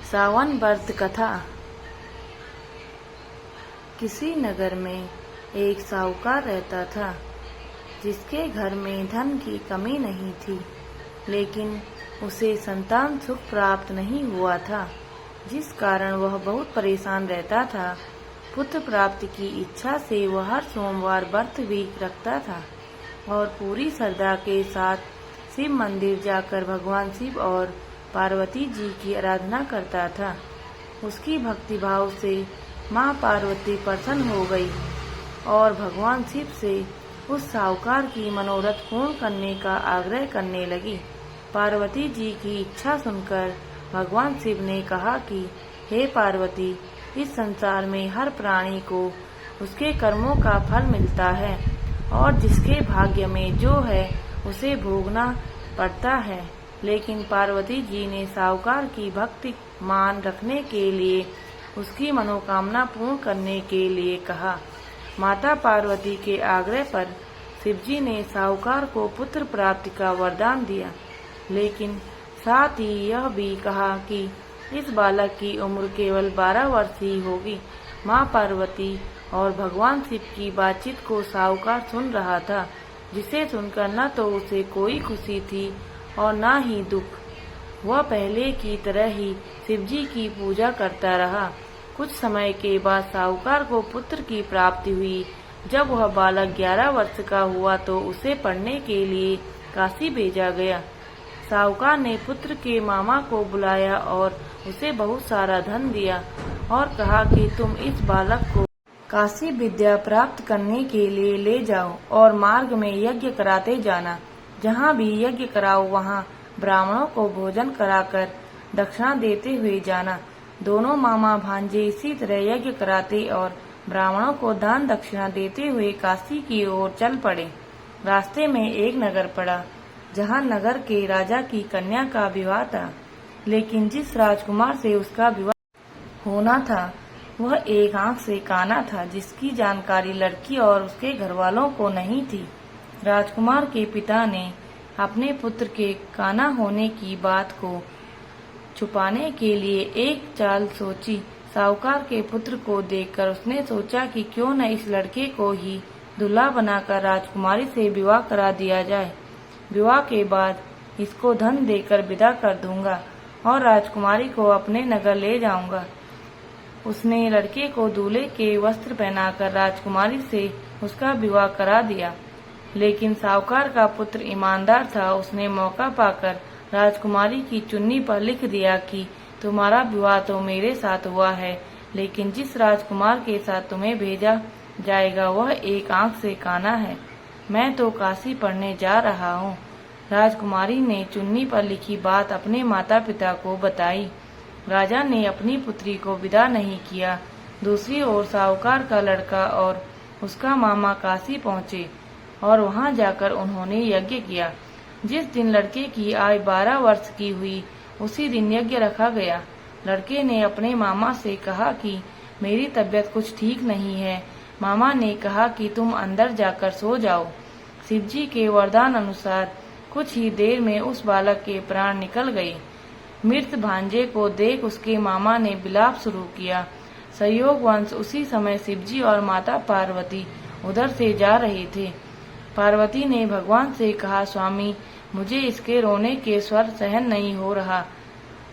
सावन व्रत कथा। किसी नगर में एक साहूकार रहता था, जिसके घर में धन की कमी नहीं थी, लेकिन उसे संतान सुख प्राप्त नहीं हुआ था, जिस कारण वह बहुत परेशान रहता था। पुत्र प्राप्ति की इच्छा से वह हर सोमवार व्रत भी रखता था और पूरी श्रद्धा के साथ शिव मंदिर जाकर भगवान शिव और पार्वती जी की आराधना करता था। उसकी भक्ति भाव से माँ पार्वती प्रसन्न हो गई और भगवान शिव से उस साहूकार की मनोरथ पूर्ण करने का आग्रह करने लगी। पार्वती जी की इच्छा सुनकर भगवान शिव ने कहा कि हे पार्वती, इस संसार में हर प्राणी को उसके कर्मों का फल मिलता है और जिसके भाग्य में जो है उसे भोगना पड़ता है। लेकिन पार्वती जी ने साहूकार की भक्ति मान रखने के लिए उसकी मनोकामना पूर्ण करने के लिए कहा। माता पार्वती के आग्रह पर शिवजी ने साहूकार को पुत्र प्राप्ति का वरदान दिया, लेकिन साथ ही यह भी कहा कि इस बालक की उम्र केवल 12 वर्ष ही होगी। माँ पार्वती और भगवान शिव की बातचीत को साहूकार सुन रहा था, जिसे सुनकर न तो उसे कोई खुशी थी और न ही दुख। वह पहले की तरह ही शिवजी की पूजा करता रहा। कुछ समय के बाद साहूकार को पुत्र की प्राप्ति हुई। जब वह बालक 11 वर्ष का हुआ तो उसे पढ़ने के लिए काशी भेजा गया। साहूकार ने पुत्र के मामा को बुलाया और उसे बहुत सारा धन दिया और कहा कि तुम इस बालक को काशी विद्या प्राप्त करने के लिए ले जाओ और मार्ग में यज्ञ कराते जाना। जहाँ भी यज्ञ कराओ वहाँ ब्राह्मणों को भोजन कराकर दक्षिणा देते हुए जाना। दोनों मामा भांजे इसी तरह यज्ञ कराते और ब्राह्मणों को दान दक्षिणा देते हुए काशी की ओर चल पड़े। रास्ते में एक नगर पड़ा, जहाँ नगर के राजा की कन्या का विवाह था, लेकिन जिस राजकुमार से उसका विवाह होना था वह एक आंख से काना था, जिसकी जानकारी लड़की और उसके घरवालों को नहीं थी। राजकुमार के पिता ने अपने पुत्र के काना होने की बात को छुपाने के लिए एक चाल सोची। साहूकार के पुत्र को देखकर उसने सोचा कि क्यों न इस लड़के को ही दूल्हा बनाकर राजकुमारी से विवाह करा दिया जाए। विवाह के बाद इसको धन देकर विदा कर दूंगा और राजकुमारी को अपने नगर ले जाऊंगा। उसने लड़के को दूल्हे के वस्त्र पहनाकर राजकुमारी से उसका विवाह करा दिया। लेकिन साहूकार का पुत्र ईमानदार था। उसने मौका पाकर राजकुमारी की चुन्नी पर लिख दिया कि तुम्हारा विवाह तो मेरे साथ हुआ है, लेकिन जिस राजकुमार के साथ तुम्हें भेजा जाएगा वह एक आंख से काना है। मैं तो काशी पढ़ने जा रहा हूँ। राजकुमारी ने चुन्नी पर लिखी बात अपने माता पिता को बताई। राजा ने अपनी पुत्री को विदा नहीं किया। दूसरी ओर साहूकार का लड़का और उसका मामा काशी पहुँचे और वहां जाकर उन्होंने यज्ञ किया। जिस दिन लड़के की आयु 12 वर्ष की हुई, उसी दिन यज्ञ रखा गया। लड़के ने अपने मामा से कहा कि मेरी तबीयत कुछ ठीक नहीं है। मामा ने कहा कि तुम अंदर जाकर सो जाओ। शिवजी के वरदान अनुसार कुछ ही देर में उस बालक के प्राण निकल गए। मृत भांजे को देख उसके मामा ने विलाप शुरू किया। संयोगवश उसी समय शिवजी और माता पार्वती उधर से जा रहे थे। पार्वती ने भगवान से कहा, स्वामी, मुझे इसके रोने के स्वर सहन नहीं हो रहा।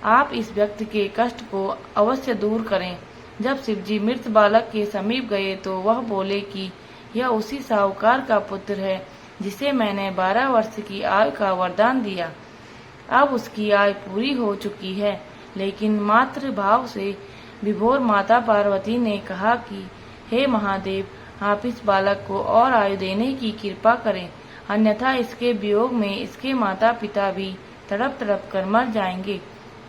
आप इस व्यक्ति के कष्ट को अवश्य दूर करें। जब शिवजी मृत बालक के समीप गए तो वह बोले कि यह उसी साहूकार का पुत्र है, जिसे मैंने 12 वर्ष की आयु का वरदान दिया। अब उसकी आयु पूरी हो चुकी है। लेकिन मातृ भाव से विभोर माता पार्वती ने कहा कि हे महादेव, आप इस बालक को और आयु देने की कृपा करें, अन्यथा इसके वियोग में इसके माता पिता भी तड़प तड़प कर मर जाएंगे।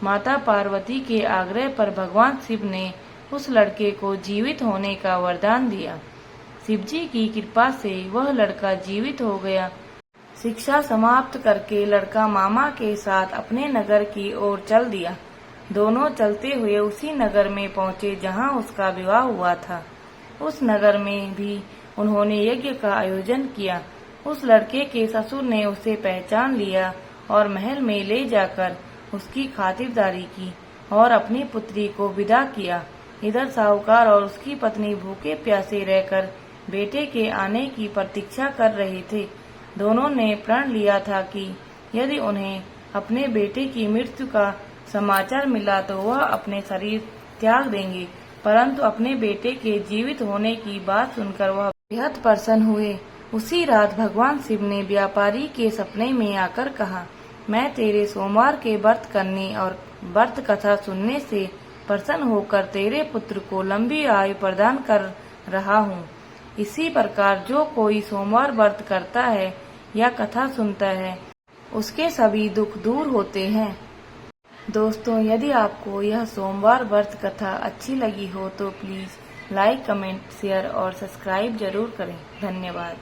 माता पार्वती के आग्रह पर भगवान शिव ने उस लड़के को जीवित होने का वरदान दिया। शिवजी की कृपा से वह लड़का जीवित हो गया। शिक्षा समाप्त करके लड़का मामा के साथ अपने नगर की ओर चल दिया। दोनों चलते हुए उसी नगर में पहुँचे जहाँ उसका विवाह हुआ था। उस नगर में भी उन्होंने यज्ञ का आयोजन किया। उस लड़के के ससुर ने उसे पहचान लिया और महल में ले जाकर उसकी खातिरदारी की। और अपनी पुत्री को विदा किया। इधर साहूकार और उसकी पत्नी भूखे प्यासे रहकर बेटे के आने की प्रतीक्षा कर रहे थे। दोनों ने प्रण लिया था कि यदि उन्हें अपने बेटे की मृत्यु का समाचार मिला तो वह अपने शरीर त्याग देंगे, परंतु अपने बेटे के जीवित होने की बात सुनकर वह बेहद प्रसन्न हुए। उसी रात भगवान शिव ने व्यापारी के सपने में आकर कहा, मैं तेरे सोमवार के व्रत करने और व्रत कथा सुनने से प्रसन्न होकर तेरे पुत्र को लंबी आयु प्रदान कर रहा हूँ। इसी प्रकार जो कोई सोमवार व्रत करता है या कथा सुनता है उसके सभी दुख दूर होते हैं। दोस्तों, यदि आपको यह सोमवार व्रत कथा अच्छी लगी हो तो प्लीज़ लाइक, कमेंट, शेयर और सब्सक्राइब जरूर करें। धन्यवाद।